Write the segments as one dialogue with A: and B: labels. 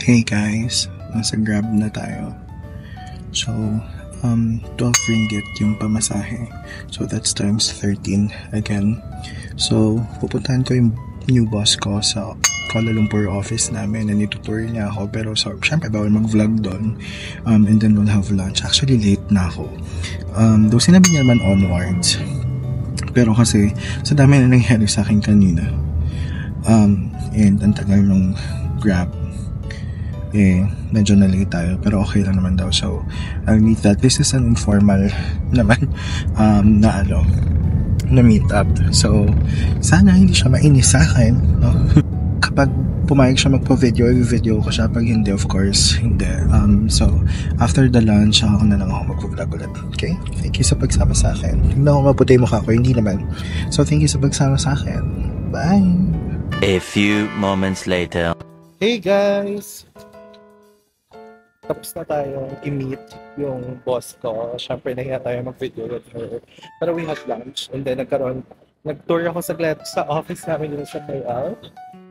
A: Hey guys, nasa Grab na tayo. So, 12 ringgit yung pamasahe. So, that's times 13 again. So, pupuntahan ko yung new boss ko sa Kuala Lumpur office namin and itutour niya ako. Pero, so, syempre, bawal mag-vlog doon. And then, we'll have lunch. Actually, late na ako. Though, sinabi niya naman onwards. Pero kasi, sa dami na nangyari sa akin kanina. And ang tagal nung Grab. Medyo na-late tayo pero okay lang naman daw, so I'll meet that. This is an informal naman na meet up, so sana hindi siya mainis sa akin, no? Kapag pumayag siya magpa-video, i-video ko siya. Pag hindi, of course, hindi. So after the lunch, ako na lang ako mag-vlog ulit. Okay? Thank you sa pagsama sa akin. Tingnan ko maputi yung mukha ko, hindi naman. So thank you sa pagsama sa akin. Bye!
B: A few moments later.
C: Hey guys! Tapos na tayo i-meet yung boss ko. Siyempre, nahiya tayo mag-video with her. Pero we had lunch and then nag-tour ako saglit sa office namin dito sa KL.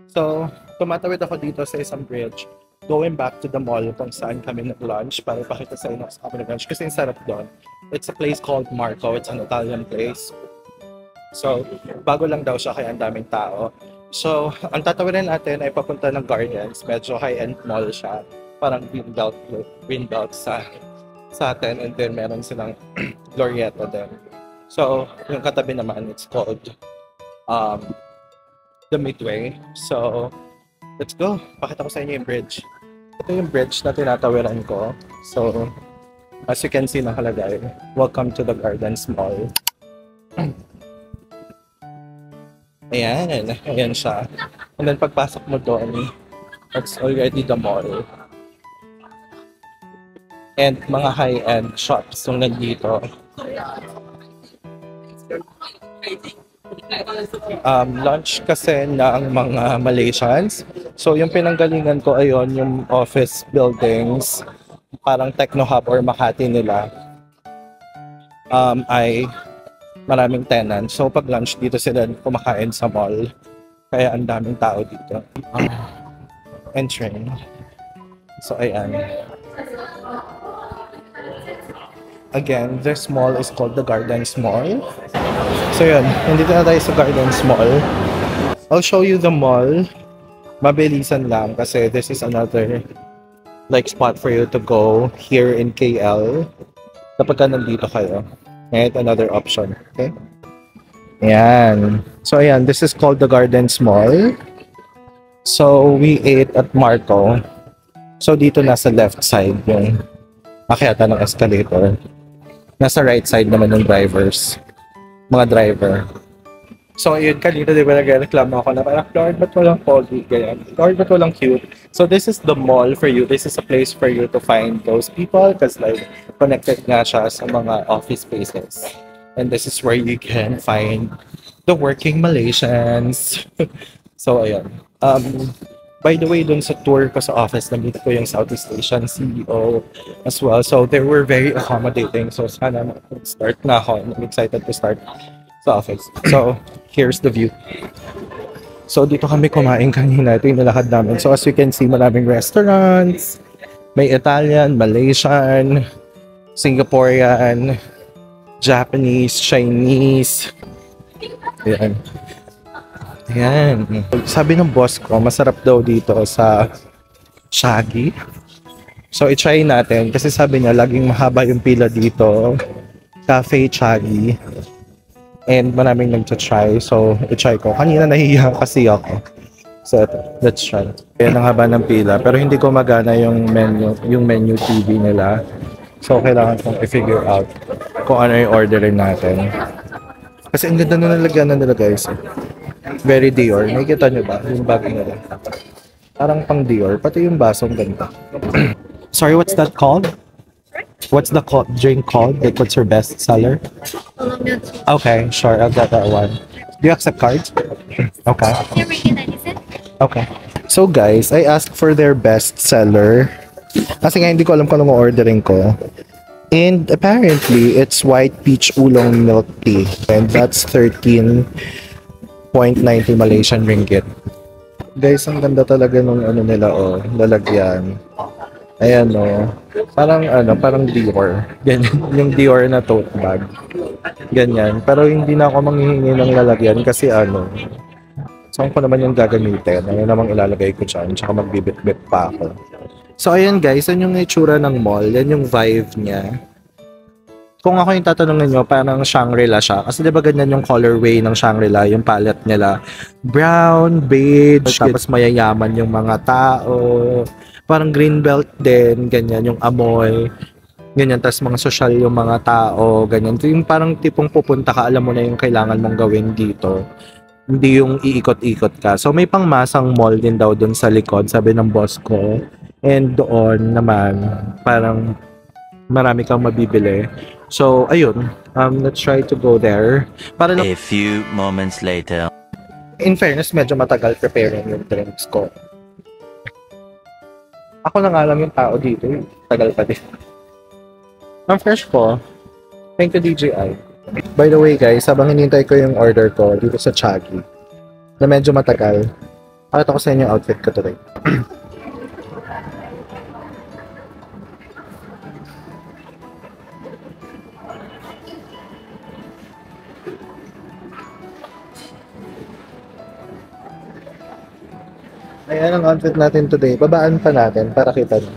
C: So, tumatawid ako dito sa isang bridge going back to the mall kung saan kami nag-lunch para pakita sa inyo sa kami nag-lunch kasi ang sarap doon. It's a place called Marco. It's an Italian place. So, bago lang daw siya kaya ang daming tao. So, ang tatawirin natin ay papunta ng Gardens. Medyo high-end mall siya. Parang greenbelt sa atin, and then meron silang Glorieta din. So, yung katabi naman, it's called the Midway. So, let's go. Pakita ko sa inyo yung bridge. Ito yung bridge na tinatawiran ko. So, as you can see nakalagay, welcome to the Gardens Mall. Ayan siya. And then pagpasok mo doon, it's already the mall. And mga high-end shops yung nandito. Lunch kasi ng mga Malaysians. So yung pinanggalingan ko ayon yung office buildings, parang Techno Hub or Makati nila, ay maraming tenants. So pag lunch dito sila kumakain sa mall. Kaya ang daming tao dito. Entering. So ayan. Again, this mall is called the Gardens Mall. So yun, nandito na tayo sa Gardens Mall. I'll show you the mall. Mabilisan lang kasi this is another spot for you to go here in KL kapag ka nandito kayo. And another option, okay? Ayan. So ayan, this is called the Gardens Mall. So we ate at Marco. So dito nasa left side yung akyatan ng escalator. Nasa right side naman yung mga driver. So yun, kanina di ba nagreklamo ako na parang, Lord, ba't walang pogi? Ganyan. Lord, ba't walang cute? So this is the mall for you. This is a place for you to find those people because connected nga siya sa mga office spaces. And this is where you can find the working Malaysians. So ayun. By the way, dun sa tour ko sa office, nandito ko yung Southeast Asian CEO as well. So they were very accommodating. So sana start na ako. I'm excited to start sa office. So here's the view. So dito kami kumain kanina. Ito yung nilakad namin. So as you can see, maraming restaurants. May Italian, Malaysian, Singaporean, Japanese, Chinese. Ayan. Ayan. Sabi ng boss ko, masarap daw dito sa Shaggy. So, i-try natin. Kasi sabi niya, laging mahaba yung pila dito. Cafe Shaggy. And maraming nagtatry. So, i-try ko. Kanina nahihiya kasi ako. So, let's try. Ayan ang haba ng pila. Pero hindi ko magana yung menu TV nila. So, kailangan kong i-figure out kung ano yung orderin natin. Kasi ang ganda na nalagyan na nila, guys. Very Dior. Nakikita nyo ba? Yung bag nila. Parang pang Dior. Pati yung basong ganda. Sorry, what's that called? What's the drink called? What's your best seller? Okay, sure. I'll get that one. Do you accept cards? Okay. Okay. So guys, I asked for their best seller. Kasi nga hindi ko alam kung anong ordering ko. And apparently, it's white peach oolong milk tea. And that's 13.90 Malaysian ringgit. Guys, ang ganda talaga nung ano nila, oh, lalagyan. Ayan, oh. Parang ano, parang Dior. Ganyan, yung Dior na tote bag. Ganyan. Pero hindi na ako manghihingi ng lalagyan kasi ano, saan ko naman yung gagamitin? Ano namang ilalagay ko dyan? Tsaka magbibit-bit pa ako. So, ayan guys, yan yung itsura ng mall. Yan yung vibe niya. Kung ako yung tatanungin nyo, parang Shangri-La siya. Kasi diba ganyan yung colorway ng Shangri-La, yung palette nila. Brown, beige, tapos mayayaman yung mga tao. Parang greenbelt din, ganyan yung amoy. Ganyan, tapos mga social yung mga tao, ganyan. Yung parang tipong pupunta ka, alam mo na yung kailangan mong gawin dito. Hindi yung iikot-ikot ka. So may pangmasang mall din daw dun sa likod, sabi ng boss ko. And doon naman, parang marami kang mabibili. So, ayun. Let's try to go there. Para
B: A few moments later.
C: in fairness, medyo matagal preparing yung drinks ko. Ako na nga lang yung tao dito. Tagal pa din. Ang fresh ko. Thank you, DJI. By the way, guys, habang hinintay ko yung order ko dito sa Chaggy, na medyo matagal, pakita ko sa inyo yung outfit ko today. Ayan ang outfit natin today. Babaan pa natin para kita nyo.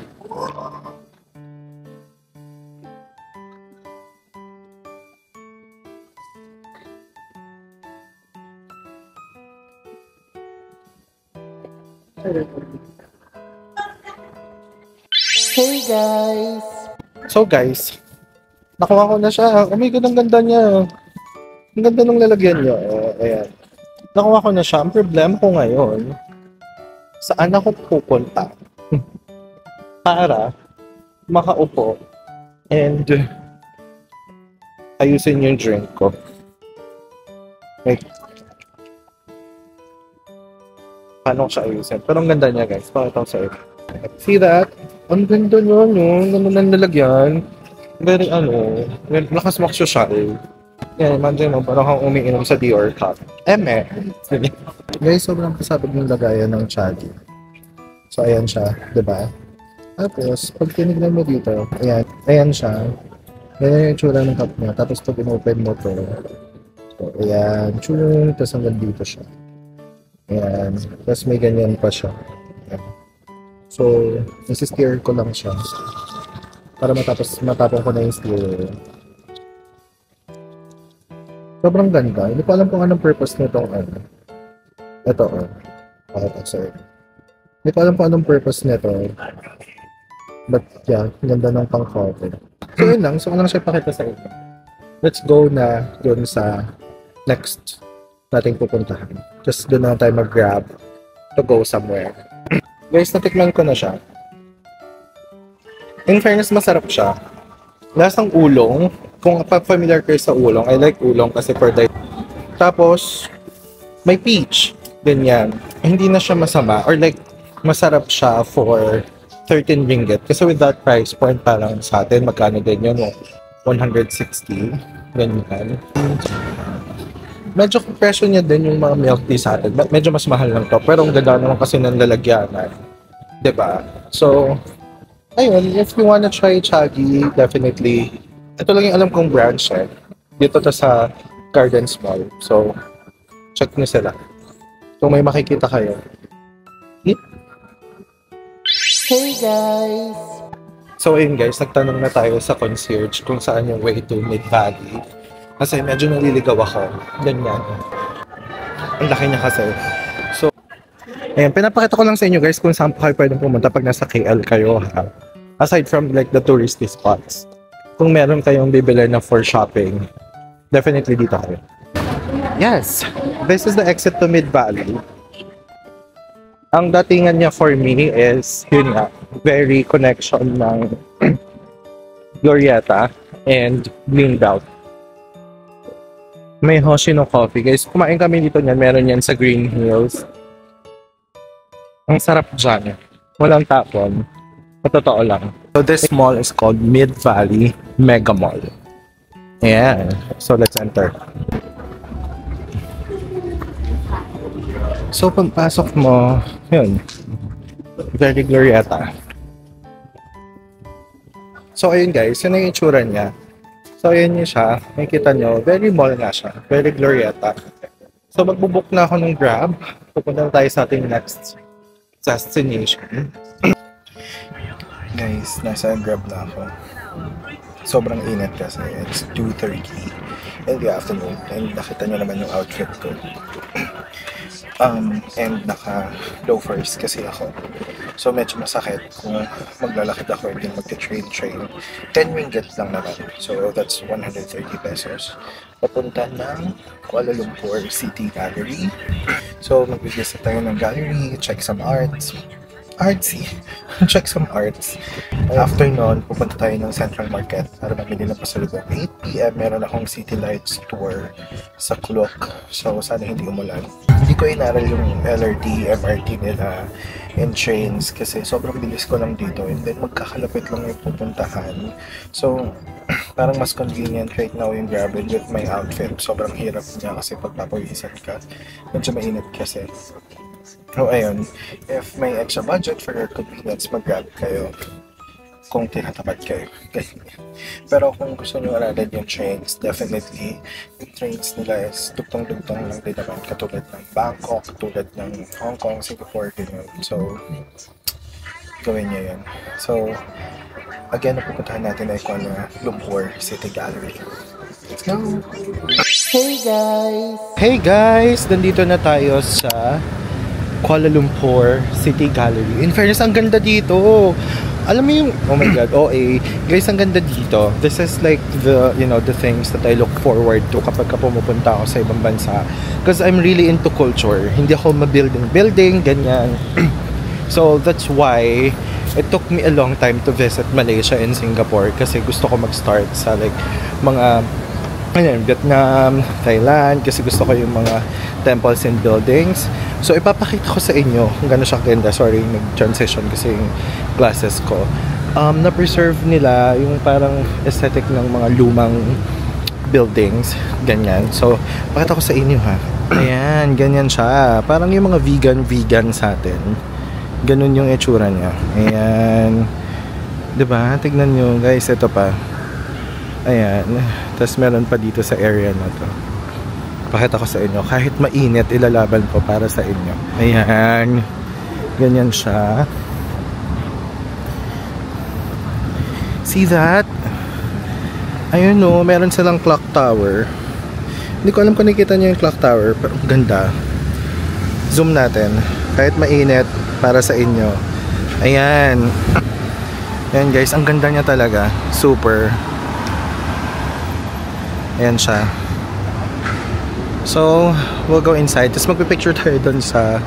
C: Hey guys! So guys, nakuha ko na siya. Oh my God, ang ganda niya. Ang ganda ng lalagyan niya. Ayan. Nakuha ko na siya. Ang problema ko ngayon, saan ako pupunta para makaupo and ayusin yung drink ko. Wait. Paano ko siya ayusin? Pero ang ganda niya guys. Pakita ko sa iyo. See that? Ang ganda niya, no? Ganda ng lalagyan. Very lakas mag-social. Yan, imagine mo, parang kang umiinom sa Dior cup. Sige. Guys, sobrang pasabog ng lagayan ng Chaggy. So, ayan siya, diba? Tapos, pag tinignan mo dito, ayan siya. Ganyan yung itsura ng cup niya. Tapos, pag in-open mo to, so, ayan, tsyung, tapos hanggang dito siya. Ayan, tapos may ganyan pa siya. Ayan. So, nasi-steer ko lang siya. Para matapon ko na yung steer. Sobrang ganda. Hindi ko alam kung anong purpose nitong ano. Ito, sorry. Hindi ko alam kung anong purpose nito. But yeah, ganda ng pang-cover. So yun lang. So, ano lang siya pakita sa inyo. Let's go na dun sa next nating pupuntahan. Just doon na tayo mag-grab to go somewhere. Guys, natikman ko na siya. In fairness, masarap siya. Lasang ulong. Kung familiar kayo sa ulong, I like ulong kasi for diet. Tapos, may peach. Ganyan. Hindi na siya masama. Or like, masarap siya for 13 ringgit. Kasi with that price point, parang sa atin, magkano din yun? 160. Ganyan. Medyo presyo niya din yung mga milk tea sa atin. Medyo mas mahal lang to. Pero ang ganda naman kasi ng lalagyanan. Diba? So, ayun, if you wanna try Chaggy, definitely, ito lang yung alam kong branch dito to sa Gardens Mall. So, check nyo sila. Kung may makikita kayo. Hey guys! So ayun guys, nagtanong na tayo sa concierge kung saan yung way to Mid-Valley. Kasi medyo naliligaw ako. Ganyan. Ang laki niya kasi. So, ayan, pinapakita ko lang sa inyo guys kung saan pa kayo pwedeng pumunta pag nasa KL kayo ha. Aside from like the touristy spots. Kung meron kayong bibili na for shopping, definitely dito kayo. Yes! This is the exit to Mid-Valley. Ang datingan niya for me is, yun nga, very connection ng Glorieta and Greenbelt. May Hoshino Coffee. Guys, kumain kami dito niyan. Meron yan sa Green Hills. Ang sarap dyan. Walang tapon. Totoo lang. So this mall is called Mid-Valley Mega Mall. Yeah. So let's enter. So, pagpasok mo, yun, very Glorieta. So, ayun guys, yun ang itsura niya. So, ayun niya siya. Makikita nyo, very mall nga siya. Very Glorieta. So, magbubook na ako ng Grab. Pupunta na tayo sa ating next destination.
A: Guys, nasa Grab na ako. Sobrang init kasi. It's 2:30 in the afternoon. And nakita nyo naman yung outfit ko. And naka-loafers kasi ako. So medyo masakit kung maglalakad ako and then magte-train. 10 ringgit lang naman. So that's 130 pesos. Papunta ng Kuala Lumpur City Gallery. So mag-visit tayo ng gallery, check some arts. Check some arts. After nun, pupunta tayo ng Central Market para mamili ng pasalubong. 8 PM, meron akong City Lights tour sa Klook. So, sana hindi umulan. Hindi ko inaral yung LRT, MRT nila, and trains kasi sobrang bilis ko lang dito. And then, magkakalapit lang yung pupuntahan. So, parang mas convenient right now yung Grab with my outfit. Sobrang hirap niya kasi pagpapawisan ka. Medyo mainit kasi. So, ayun, if may extra budget for your convenience, mag-Grab kayo kung tinatapat kayo. Pero kung gusto nyo aralin yung trains, definitely, yung trains nila is dugtong-dugtong lang din naman, katulad ng Bangkok, katulad ng Hong Kong, Singapore, ganyan. So, gawin nyo yun. So, again, napupuntahan natin ay Kuala Lumpur City Gallery. Let's go! Hey guys! Nandito na tayo sa Kuala Lumpur City Gallery. In fairness, ang ganda dito. Alam mo yung, oh my god, guys, ang ganda dito. This is like the, you know, the things that I look forward to kapag pumupunta ako sa ibang bansa. Because I'm really into culture. Hindi ako ma-building, ganyan. So, that's why it took me a long time to visit Malaysia and Singapore kasi gusto ko mag-start sa like mga Vietnam, Thailand, kasi gusto ko yung mga temples and buildings. So, ipapakita ko sa inyo kung gano'n siya ganda. Sorry, nag-transition kasi yung glasses ko. Na-preserve nila yung parang aesthetic ng mga lumang buildings. Ganyan. So, pakita ko sa inyo ha. Ayan, ganyan siya. Parang yung mga vegan sa atin. Ganun yung itsura niya. Ayan. Diba? Tignan nyo guys, ito pa. Ayan. Tapos meron pa dito sa area na to. Pakita ko sa inyo. Kahit mainit, ilalaban ko para sa inyo. Ayan. Ganyan siya. See that? Ayun no, meron silang clock tower. Hindi ko alam kung nakikita niyo yung clock tower. Pero ganda. Zoom natin. Kahit mainit, para sa inyo. Ayan. Ayan guys, ang ganda niya talaga. Super. Ayan siya. So, we'll go inside. Tapos magpipicture tayo dun sa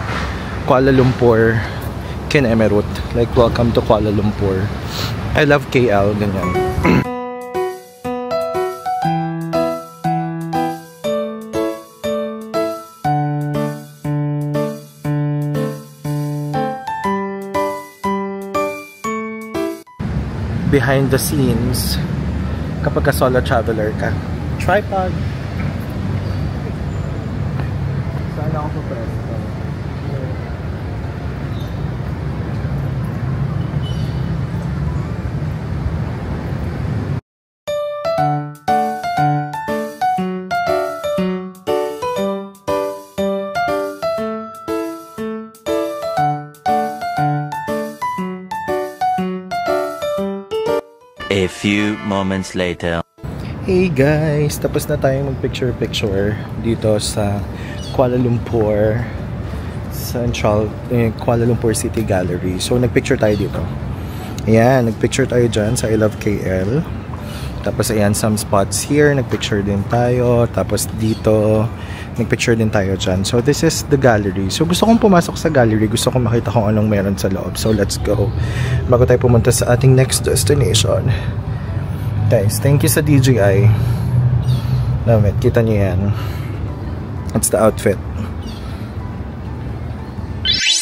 A: Kuala Lumpur Ken Emerald. Like, welcome to Kuala Lumpur. I love KL, ganyan. Behind the scenes kapag ka solo traveler ka. Tripod. Saan ako po-press?
B: A few moments later.
A: Hey guys, tapos na tayong mag-picture dito sa Kuala Lumpur Kuala Lumpur City Gallery. So nagpicture tayo dito. Ayan, nagpicture tayo dyan sa I Love KL. Tapos ayan, some spots here, nagpicture din tayo. Tapos dito, nagpicture din tayo dyan. So this is the gallery. So gusto kong pumasok sa gallery, gusto kong makita kung anong meron sa loob. So let's go. Bago tayo pumunta sa ating next destination. Guys, thank you sa DJI. Love it. Kita niyo yan. That's the outfit.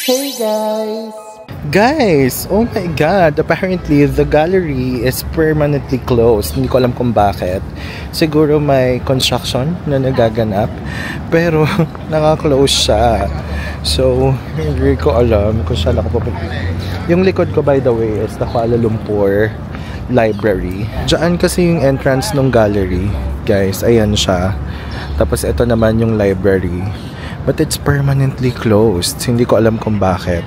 A: Hey guys!
C: Guys, oh my god, apparently the gallery is permanently closed. Hindi ko alam kung bakit. Siguro may construction na nagaganap, pero naka-close siya. So, hindi ko alam kung saan ako pupunta. Yung likod ko, by the way, is the Kuala Lumpur Library. Diyan kasi yung entrance ng gallery. Guys, ayan siya. Tapos ito naman yung library. But it's permanently closed. Hindi ko alam kung bakit.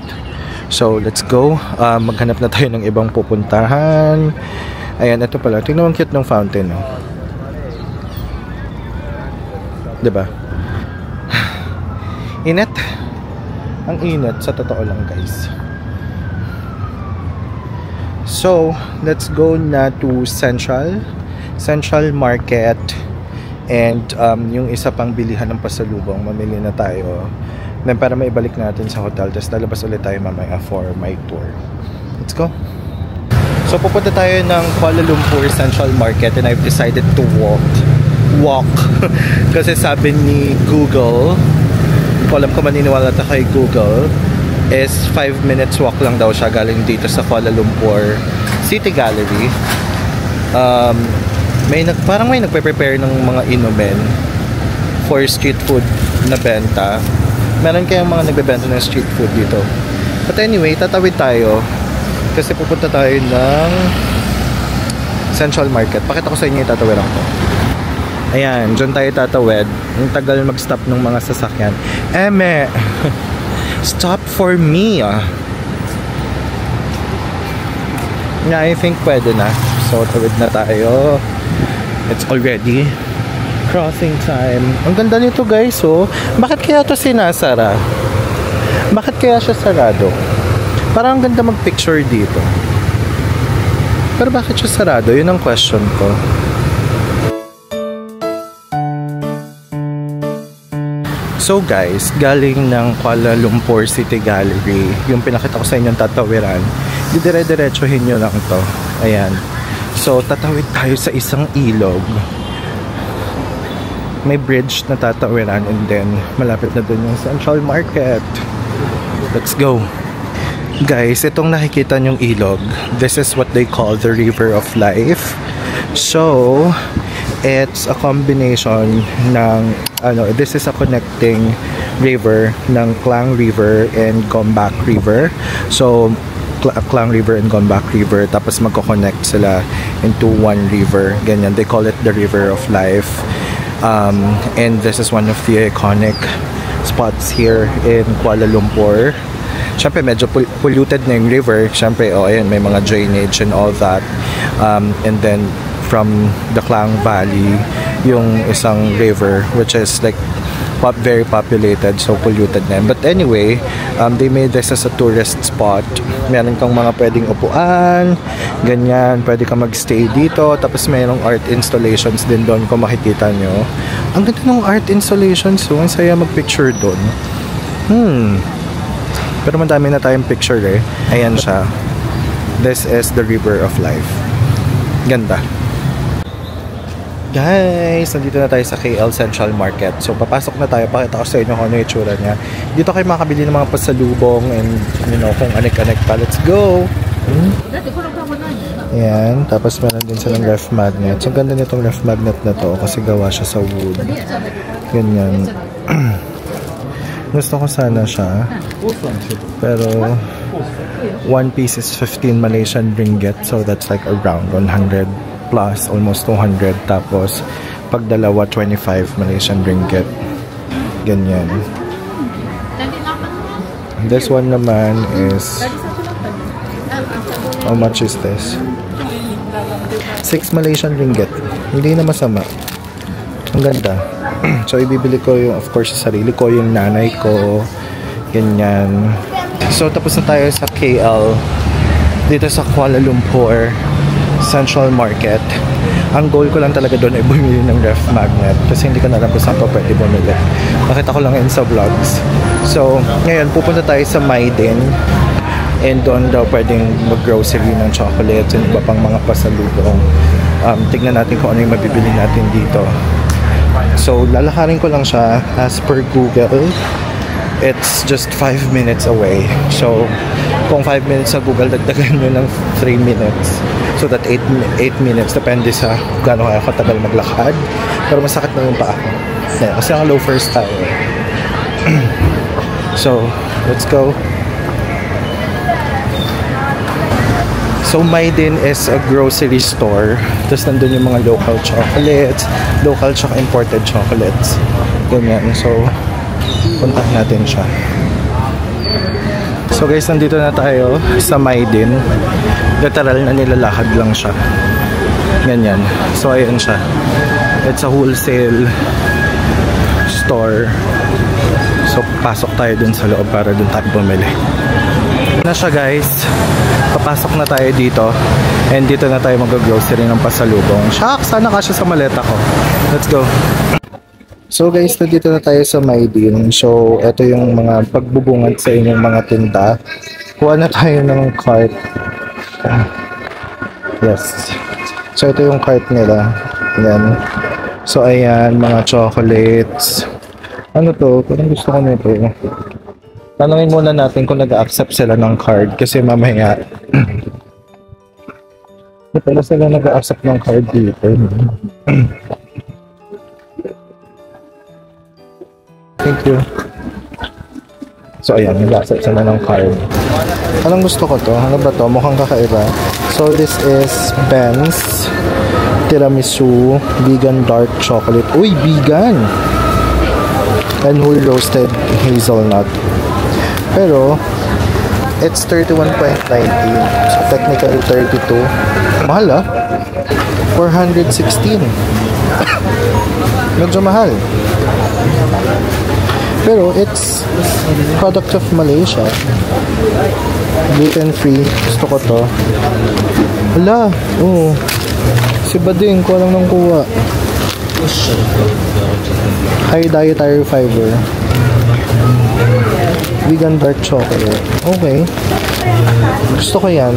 C: So, let's go. Maghanap na tayo ng ibang pupuntahan. Ayan, ito pala. Tingnan mo ang cute ng fountain, no? Diba? Init. Ang init, sa totoo lang, guys. So, let's go na to Central Market. And yung isa pang bilihan ng pasalubong, mamili na tayo. Then para maibalik natin sa hotel, tapos lalabas ulit tayo mamaya for my tour. Let's go! So pupunta tayo ng Kuala Lumpur Central Market and I've decided to walk. Kasi sabi ni Google, kung alam ko maniniwala ta kay Google, is 5 minutes walk lang daw siya galing dito sa Kuala Lumpur City Gallery. Parang may nagpe-prepare ng mga inumin for street food na benta. Meron kayang mga nagbebenta ng street food dito. But anyway, tatawid tayo kasi pupunta tayo ng Central Market. Pakita ko sa inyo yung tatawid ako. Ayan, dyan tayo tatawid. Ang tagal mag-stop ng mga sasakyan. Eme! Stop for me! Yeah, I think pwede na. So, tawid na tayo. It's already crossing time. Ang ganda nito, guys, oh. Bakit kaya ito sinasara? Bakit kaya siya sarado? Parang ang ganda mag-picture dito. Pero bakit siya sarado? Yun ang question ko. So guys, galing ng Kuala Lumpur City Gallery, yung pinakita ko sa inyong tatawiran, didire-diretsuhin nyo lang to. Ayan. So, tatawid tayo sa isang ilog. May bridge na tatawiran and then malapit na dun yung Central Market. Let's go. Guys, itong nakikita nyong ilog, this is what they call the River of Life. So, it's a combination ng this is a connecting river ng Klang River and Gombak River. So, Klang River and Gombak River, tapos magko-connect sila into one river. Ganyan, they call it the River of Life. And this is one of the iconic spots here in Kuala Lumpur. Siyempre, medyo polluted na yung river. Siyempre, ayan, may mga drainage and all that. And then, from the Klang Valley, yung isang river, which is like very populated, so polluted na. But anyway, they made this as a tourist spot. Meron kang mga pwedeng upuan, ganyan, pwede kang magstay dito. Tapos mayroong art installations din doon kung makikita nyo. Ang ganda ng art installations, so ang saya magpicture doon. Pero madami na tayong picture eh. Ayan siya. This is the River of Life. Ganda. Guys, nandito na tayo sa KL Central Market. So, papasok na tayo. Pakita ko sa inyo kung ano yung itsura niya. Dito kayo makakabili ng mga pasalubong and, you know, kung anek-anek pa. Let's go! Ayan. Tapos, meron din silang ref magnet. So, ganda nitong ref magnet na to kasi gawa siya sa wood. Ganyan. Gusto ko sana siya. Pero, one piece is 15 Malaysian ringgit. So, that's like around 100 plus, almost 200. Tapos, pag dalawa, 25 Malaysian ringgit. Ganyan. This one naman is, how much is this? 6 Malaysian ringgit. Hindi na masama. Ang ganda. So, ibibili ko yung, of course, sa sarili ko, yung nanay ko. Ganyan. So, tapos na tayo sa KL. Dito sa Kuala Lumpur Central Market. Ang goal ko lang talaga doon ay bumili ng ref magnet kasi hindi ko na alam kung saan pa pwede bumili. Nakita ko lang yun sa vlogs. So, ngayon pupunta tayo sa Maiden and doon daw pwedeng mag-grocery ng chocolates and iba pang mga pasalubong. Tignan natin kung ano yung mabibili natin dito. So, lalakarin ko lang siya as per Google it's just 5 minutes away. So, kung 5 minutes sa Google, dagdagan nyo ng 3 minutes. So that 8 minutes, depende sa gaano kaya katagal maglakad. Pero masakit na yung paa ko. Yeah, kasi ang loafers tayo. So, let's go. So, Maydin is a grocery store. Tapos nandun yung mga local chocolates, local tsaka imported chocolates. Ganyan. So, puntahan natin siya. So guys, nandito na tayo sa Maydin. Literal na nilalakad lang siya. Ganyan. So ayan siya. It's a wholesale store. So pasok tayo dun sa loob para dun tayo bumili. Na siya guys. Papasok na tayo dito. And dito na tayo mag-grocery ng pasalubong. Shucks! Sana kasya sa maleta ko. Let's go! So guys, nandito na tayo sa Maydin. So, ito yung mga pagbubungat sa inyong mga tinda. Kuha na tayo ng cart. Yes. So, ito yung cart nila. Ayan. So, ayan, mga chocolates. Ano to? Parang gusto ko nito. Tanungin muna natin kung nag-accept sila ng card. Kasi mamaya, hindi pala sila nag-accept ng card dito. Thank you. So, ayan, nag-accept sila ng card. Anong gusto ko to? Ano ba to? Mukhang kakaiba. So, this is Ben's Tiramisu Vegan Dark Chocolate. Uy, vegan! And whole roasted hazelnut. Pero, it's 31.90. So, technically 32. Mahal ah. 416. Medyo mahal. Pero it's product of Malaysia. Gluten free. Gusto ko to. Hala. Oo. Si Bading. Kuha lang ng kuha. High dietary fiber. Vegan dark chocolate. Okay. Gusto ko yan.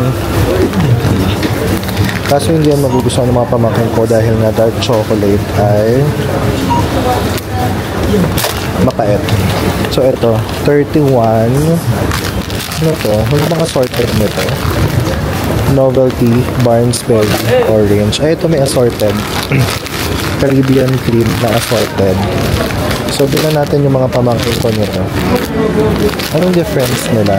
C: Kaso hindi yan magugustuhan ng mga pamangkin ko dahil nga dark chocolate ay mapait. So, ito. 31. Ano to? Ano bang assorted nito? Novelty, Barnsberry, Orange. Ay, ito may assorted. Caribbean cream na assorted. So, bilan natin yung mga pamangkin ko nito. Anong difference nila?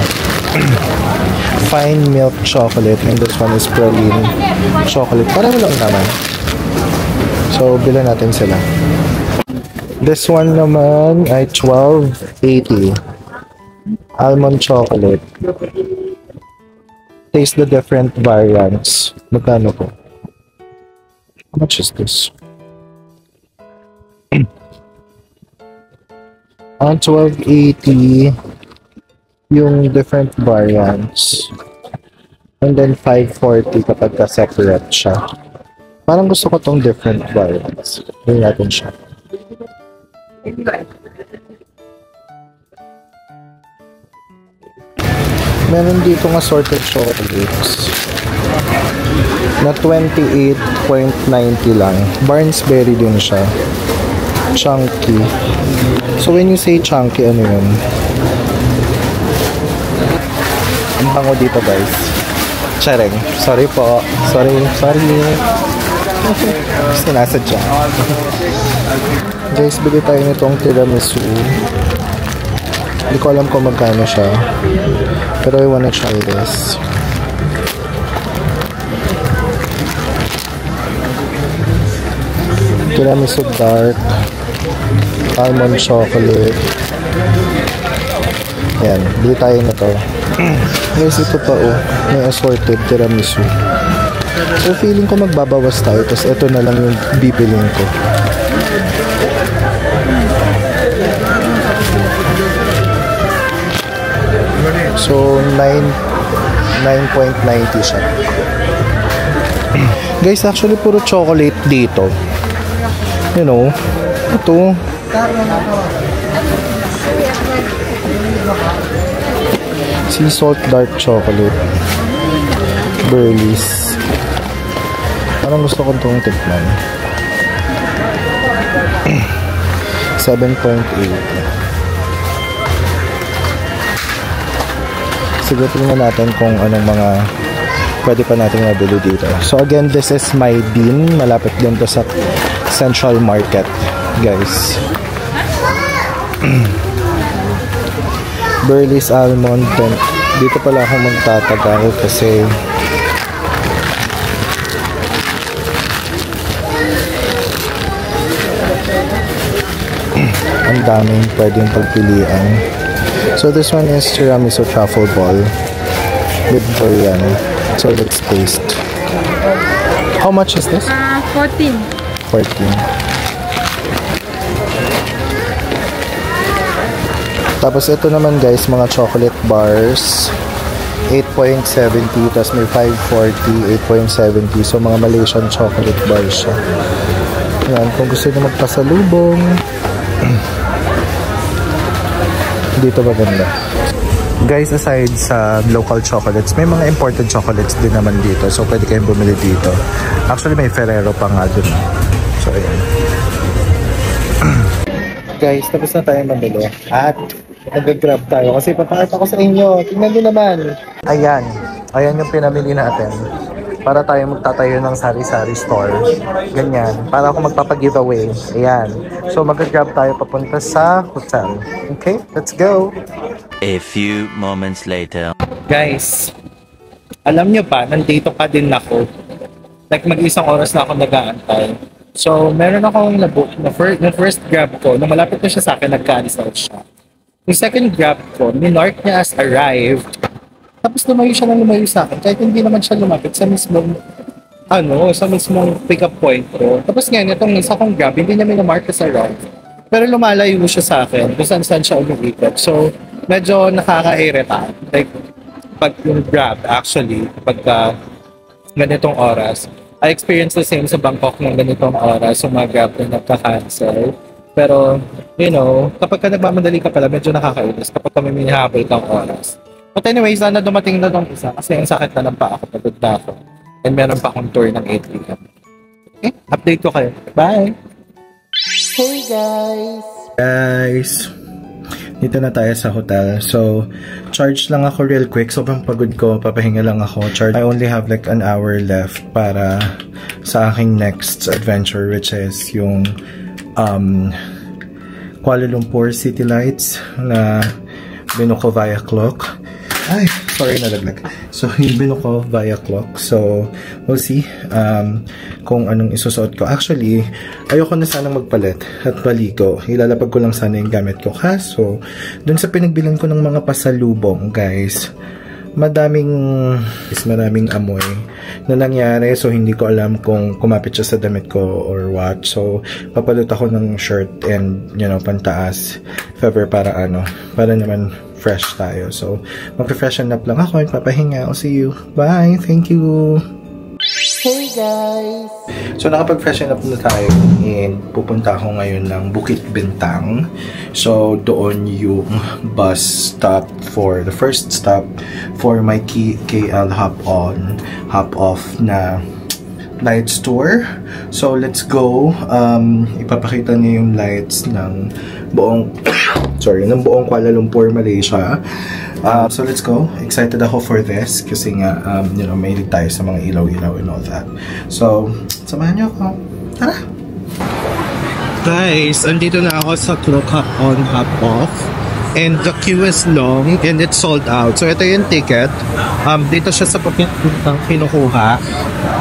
C: Fine milk chocolate and this one is praline chocolate. Parang lang naman. So, bilan natin sila. This one naman ay 12.80. Almond chocolate. Taste the different variants. Magkano po? How much is this? On 12.80 yung different variants. And then 5.40 kapag ka-separate siya. Parang gusto ko tong different variants. Bili natin siya. Meron dito ng assorted chocolates na 28.90 lang. Barnsberry din siya. Chunky. So when you say chunky, ano yun? Ang bango dito guys. Chareng. Sorry po. Sorry. Sinasadya. Guys, bili tayo nitong tiramisu. Hindi ko alam kung magkano siya. Pero I wanna try this. Tiramisu dark. Almond chocolate. Yan. Bili tayo na to. Guys, ito pa oh. May assorted tiramisu. So feeling ko magbabawas tayo. Tapos ito na lang yung bibiling ko. So 9.90 siya. Guys, actually puro chocolate dito. You know, ito. Sea salt dark chocolate. Burleys. Parang gusto ko itong tikman. 7.8. Sige, tingnan natin kung anong mga pwede pa natin mabili dito. So again, this is my Bean. Malapit din to sa Central Market, guys. Burley's Almond. Dito pala ako magtatagal kasi ang daming pwedeng pagpilian. So this one is tiramisu truffle ball with durian. So let's taste. How much is this?
D: 14.
C: 14. Tapos ito naman guys, mga chocolate bars. 8.70, tapos may 540, 8.70. So mga Malaysian chocolate bars siya. Yan, kung gusto nyo magpasalubong. Dito ba ganda? Guys, aside sa local chocolates, may mga imported chocolates din naman dito. So, pwede kayong bumili dito. Actually, may Ferrero pa nga dun. So, ayan. Guys, tapos na tayo mabili. At, nag-grab tayo. Kasi papakita ko sa inyo. Tingnan nyo naman. Ayan. Ayan yung pinamili natin. Para tayo magtatayo ng sari-sari store. Ganyan. Para ako magpapag-giveaway. Ayan. So, mag-grab tayo papunta sa hotel. Okay? Let's go!
B: A few moments later.
C: Guys, alam nyo ba, nandito pa din ako. Like, mag-isang oras na ako nag-aantay. So, meron akong nabook na first grab ko. Nung malapit na siya sa akin, nag-cancel siya. Yung second grab ko, minark niya as arrived. Tapos lumayo siya ng lumayo sa akin. Kahit hindi naman siya lumapit sa mismong, sa mismong pick-up point ko. Tapos ngayon, itong isa kong grab, hindi niya minamark as arrived. Pero lumalayo siya sa akin kung saan siya umiikot. So, medyo nakaka-irita. Like, pag yung grab, actually, pagka ganitong oras, I experienced the same sa Bangkok ng ganitong oras, so mga grab na nagka-cancel. Pero, you know, kapag ka nagmamadali ka pala, medyo nakakainis kapag kami minahabol kang oras. But anyway, sana dumating na tong isa kasi ang sakit na lang pa ako, pagod na ako. And meron pa akong tour ng 8 p.m. Okay, update ko kayo. Bye! Hey guys! Guys! Dito na tayo sa hotel. So, charge lang ako real quick. Sobrang pagod ko. Papahinga lang ako. Charge. I only have like an hour left para sa aking next adventure, which is yung Kuala Lumpur City Lights na binuko via clock. Ay, sorry, nalaglag. So, yung binuko via clock. So, we'll see kung anong isusuot ko. Actually, ayoko na sanang magpalit at baligo. Ilalapag ko lang sana yung gamit ko. Kaso, dun sa pinagbilan ko ng mga pasalubong, guys, maraming amoy na nangyari. So, hindi ko alam kung kumapit siya sa damit ko or what. So, papalot ako ng shirt and, you know, pantaas. If ever para naman fresh tayo. So, mag-freshen up lang ako and papahinga. I'll see you. Bye! Thank you! Hey guys! So, nakapag-freshen up na tayo and pupunta ako ngayon ng Bukit Bintang. So, doon yung bus stop for the first stop for my KL hop-off na lights tour. So, let's go. Ipapakita niya yung lights ng buong Kuala Lumpur, Malaysia. So, let's go. Excited ako for this kasi nga, you know, mahilig tayo sa mga ilaw-ilaw and all that. So, samahan niyo ako. Tara! Guys, andito na ako sa Clock Hop-on, Hop-off. And the queue is long and it's sold out. So, ito yung ticket. Dito siya sa kinukuha.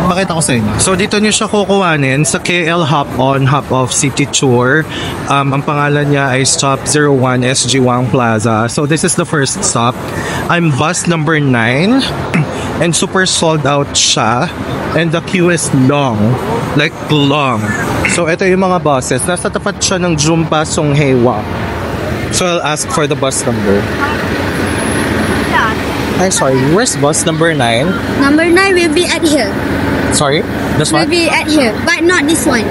C: Pakita ko sa inyo. So, dito niyo siya kukuhanin sa KL Hop-on, Hop-off City Tour. Ang pangalan niya ay Stop 01 SG Wang Plaza. So, this is the first stop. I'm bus number 9. And super sold out siya. And the queue is long. Like, long. So, ito yung mga buses. Nasa tapat siya ng Jumpa Songhewa. So, I'll ask for the bus number. I'm sorry, where's bus number 9?
D: Number 9 will be at here.
C: Sorry? This
D: Will
C: one?
D: be at here, but not this one.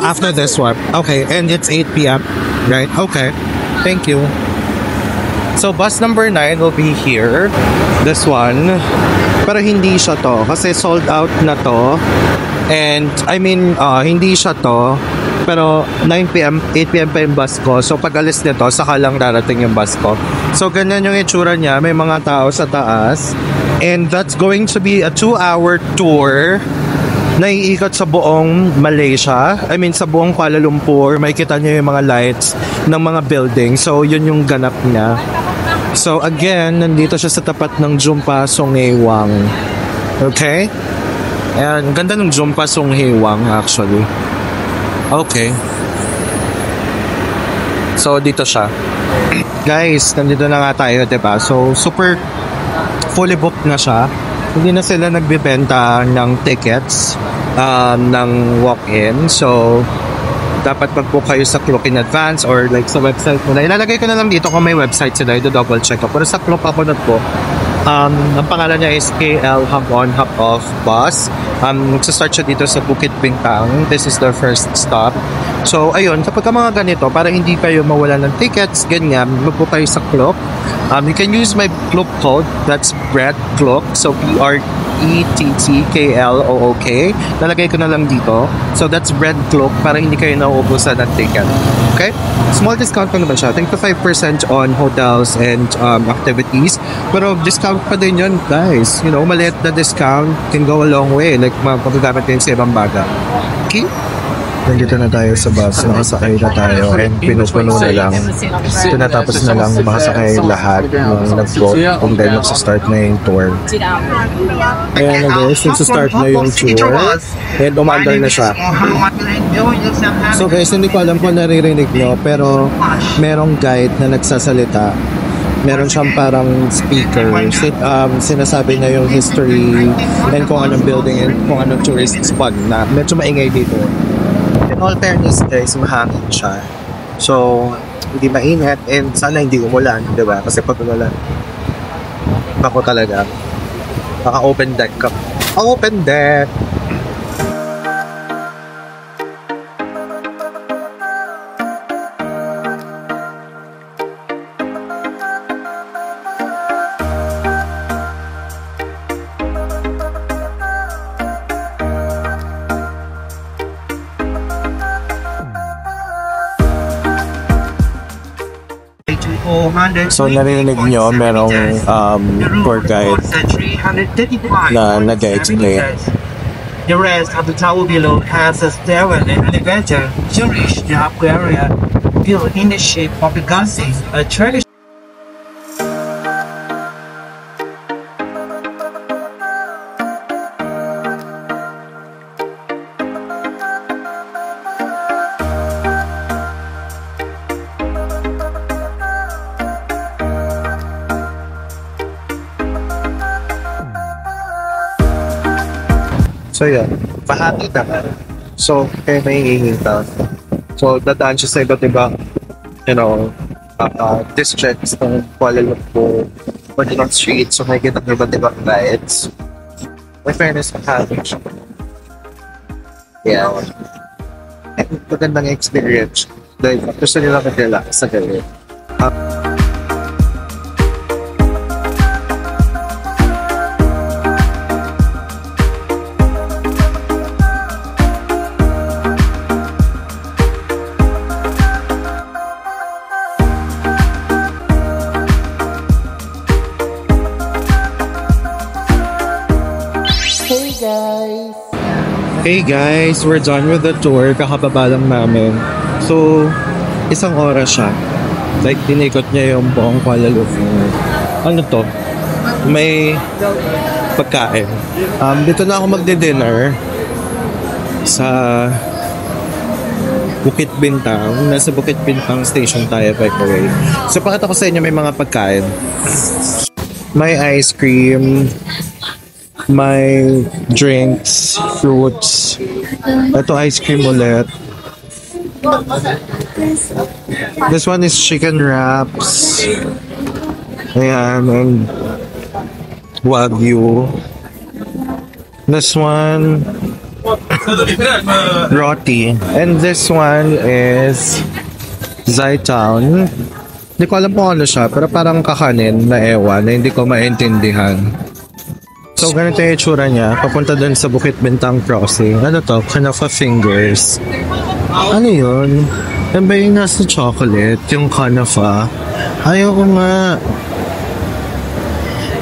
C: After this one. Okay, and it's 8 p.m. Right? Okay. Thank you. So, bus number 9 will be here. This one. Pero hindi siya to. Kasi sold out na to. And, I mean, hindi siya to. pero 9 p.m., 8 p.m. pa yung bus ko. So pag alis nito, saka lang darating yung bus ko. So ganyan yung itsura niya. May mga tao sa taas. And that's going to be a 2-hour tour na iikot sa buong Malaysia. I mean, sa buong Kuala Lumpur. May kita niyo yung mga lights ng mga building. So yun yung ganap niya. So again, nandito siya sa tapat ng Jumpa Songhewang. Okay? Ayan, ganda ng Jumpa Songhewang actually. Okay. So, dito siya. Guys, nandito na nga tayo, diba? So, super fully booked na siya. Hindi na sila nagbibenta ng tickets ng walk-in. So, dapat mag-book kayo sa Klook in advance or like sa website nila. Ilalagay ko na lang dito kung may website sila. Ito double check ko. Pero sa Klook ako nag-book. Ang pangalan niya is KL Hop On Hop Off Bus. Magsa-start siya dito sa Bukit Bintang. This is their first stop. So, ayun, kapag mga ganito, para hindi kayo mawala ng tickets, ganyan, mag-book kayo sa Klook. You can use my Klook code. That's Brett Klook. So, PRETTKLOOK. Nalagay ko na lang dito. So, that's Brett Klook para hindi kayo nauubusan ng ticket. Okay? Small discount pa naman siya. I think to 5% on hotels and activities. Pero discount pa din yun, guys. You know, maliit na discount can go a long way. Like, magagamit din sa ibang bagay. Okay?
A: Nandito na tayo sa bus, nakasakay na tayo and pinupuno na lang. Tinatapos na lang makasakay lahat ng nag-vote kung dahil magsa-start na yung tour. Ayan na guys, magsa-start na yung tour and umandar na siya. So guys, hindi ko alam kung naririnig nyo pero merong guide na nagsasalita. Meron siyang parang speaker. Sinasabi na yung history and kung anong building and kung anong tourist spot na medyo maingay dito. In all fairness guys, mahangin siya. So, hindi mainit and sana hindi umulan, di ba? Kasi pag umulan, ako talaga, baka open deck ka. Open deck! So narinig nyo, merong tour guide na nag-explain.
E: The rest of the tower below has a stairwell and elevator to reach the upper area, built in the shape of a gusset, a traditional.
C: So yun, bahati naman. So, kaya may hihintay. So, dadaan siya sa iba't ibang, districts ng Kuala Lumpur, Manila Street. So, may kita ng iba't ibang lights. May fairness ng hangin siya. Yeah. And magandang experience. Dahil gusto nila mag-relax sa gabi. Hey guys, we're done with the tour. Kakababa lang namin. So, isang oras siya. Like, tinikot niya yung buong Kuala Lumpur. Ano to? May pagkain. Dito na ako magdi-dinner sa Bukit Bintang. Nasa Bukit Bintang Station tayo, by the way. So, pakita ko sa inyo may mga pagkain. May ice cream. May drinks, fruits. Ito ice cream ulit. This one is chicken wraps. Ayan, and Wagyu. This one, roti. And this one is Zaitown. Hindi ko alam kung ano siya, pero parang kakanin na ewan na hindi ko maintindihan. So, ganito yung itsura niya. Papunta dun sa Bukit Bintang Crossing. Ano to? Kanafa Fingers. Ano yun? Yan ba yung nasa chocolate? Yung kanafa? Ayaw ko nga.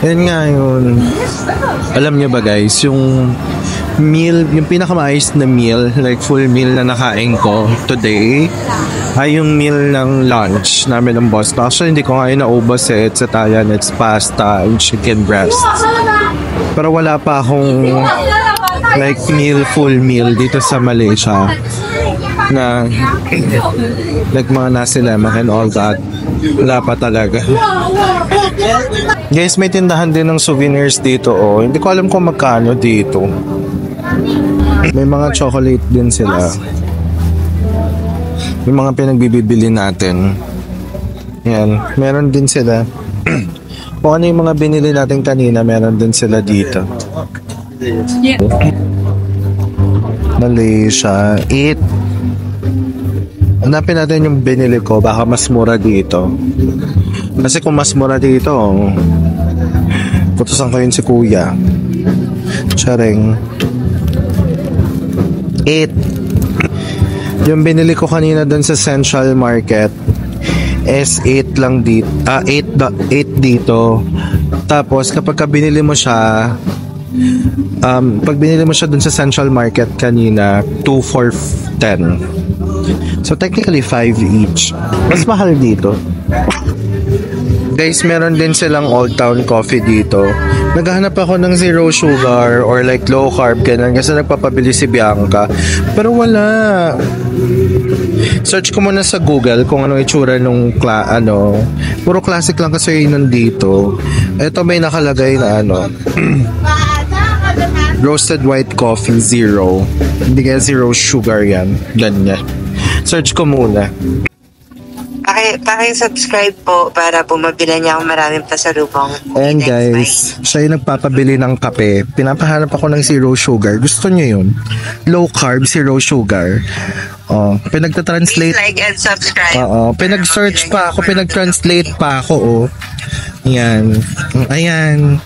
C: Yan nga yun. Alam niyo ba guys, yung meal, yung pinakamaayos na meal, like full meal na nakain ko today, ay yung meal ng lunch namin ng boss. Actually, hindi ko nga yun naubos eh. It's Italian, it's pasta and chicken breast. Pero wala pa akong like meal, full meal dito sa Malaysia na like mga nasi lemak and all that. Wala pa talaga. Guys, may tindahan din ng souvenirs dito oh. Hindi ko alam kung magkano dito. May mga chocolate din sila. May mga pinagbibili natin. Yan, meron din sila. Kung ano yung mga binili natin kanina, meron din sila dito. Malaysia, eat. Hanapin natin yung binili ko, baka mas mura dito. Kasi kung mas mura dito, putusan ko yun si kuya. Charing. Eat. Yung binili ko kanina dun sa Central Market is 8 lang dito. 8 dito. Tapos kapag binili mo siya, pag binili mo siya dun sa Central Market kanina, 2 for 10. So technically 5 each. Mas mahal dito. Guys, meron din silang Old Town Coffee dito. Naghahanap ako ng zero sugar or like low carb ganun kasi nagpapabili si Bianca. Pero wala. Search ko muna sa Google kung ano itsura nung puro classic lang kasi yun nandito. Ito may nakalagay na roasted white coffee zero. Hindi kaya zero sugar yan. Ganyan. Search ko muna.
F: Paki-subscribe po para po mabila niya akong maraming pasalubong.
C: And guys, siya yung nagpapabili ng kape. Pinapahanap ako ng zero sugar. Gusto niyo yun? Low carb, zero sugar. Pinagta-translate.
F: Please like and subscribe.
C: Pinag-search pa ako, pinag-translate pa ako. Yan. Ayan.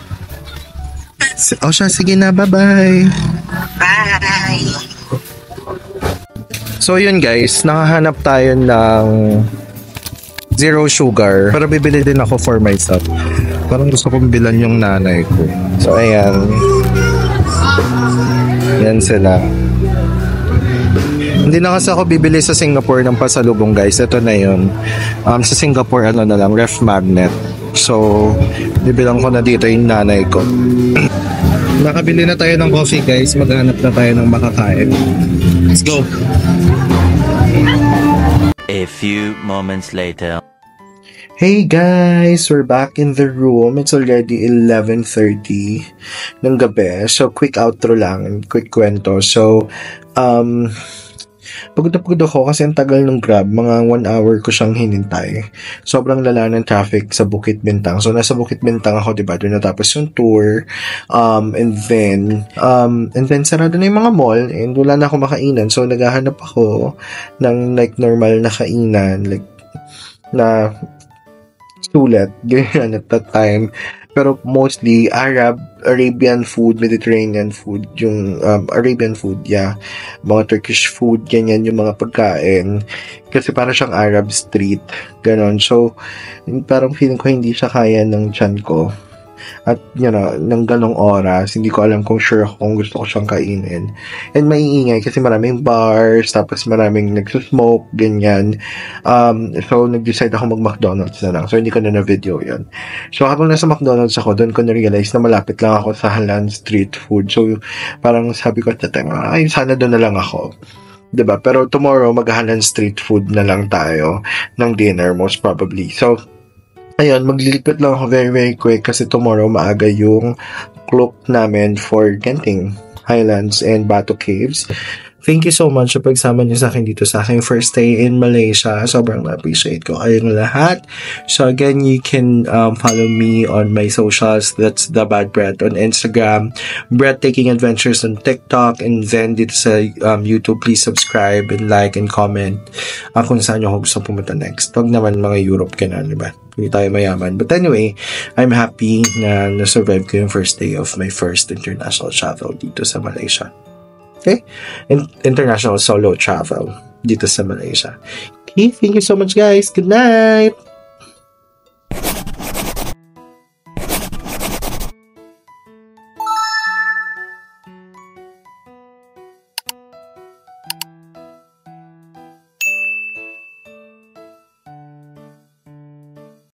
C: Siya, sige na, bye-bye.
F: Bye.
C: So yun guys, nakahanap tayo ng zero sugar. Pero bibili din ako for myself. Parang gusto kong bilan yung nanay ko. So ayan. Yan sila. Hindi na kasi ako bibili sa Singapore ng pasalubong guys. Ito na yun. Sa Singapore na lang, ref magnet. So, bibilang ko na dito yung nanay ko. Nakabili na tayo ng coffee guys. Maghanap na tayo ng makakain. Let's go!
B: A few moments later.
A: Hey guys! We're back in the room. It's already 11:30 ng gabi. So, quick outro lang. Quick kwento. So, pagod na pagod ako kasi ang tagal ng Grab. Mga 1 hour ko siyang hinintay. Sobrang lala ng traffic sa Bukit Bintang. So, nasa Bukit Bintang ako, diba? Doon natapos yung tour. And then, sarado na yung mga mall and wala na ako makainan. So, naghahanap ako ng like normal na kainan. Like, na sulit. Ganyan at that time. Pero mostly Arabian food, Mediterranean food, yung Arabian food, yeah. Mga Turkish food, ganyan yung mga pagkain. Kasi para siyang Arab street, ganon. So, parang feeling ko hindi siya kaya ng tiyan ko. At, ng ganong oras, hindi ko alam kung sure ako kung gusto ko siyang kainin. And maiingay kasi maraming bars, tapos maraming nagsusmoke, ganyan. So, nag-decide ako mag-McDonald's na lang. So, hindi ko na na-video yun. So, habang nasa McDonald's ako, doon ko na-realize na malapit lang ako sa Halan Street Food. So, parang sabi ko, ay, sana doon na lang ako. Diba? Pero tomorrow, mag-Halan Street Food na lang tayo ng dinner, most probably. So, ayun, maglilipit lang ako very, very quick kasi tomorrow maaga yung cloak namin for Genting Highlands and Bato Caves. Thank you so much sa pagsama niyo sa akin dito sa aking first day in Malaysia. Sobrang na-appreciate ko kayong lahat. So again, you can follow me on my socials. That's The Bad Bread on Instagram, Breathtaking Adventures on TikTok, and then dito sa YouTube, please subscribe and like and comment kung saan nyo gusto pumunta next. Huwag naman mga Europe ka na, diba? Hindi tayo mayaman. But anyway, I'm happy na na-survive ko yung first day of my first international travel dito sa Malaysia. Okay? International solo travel dito sa Malaysia. Okay, thank you so much guys. Good night!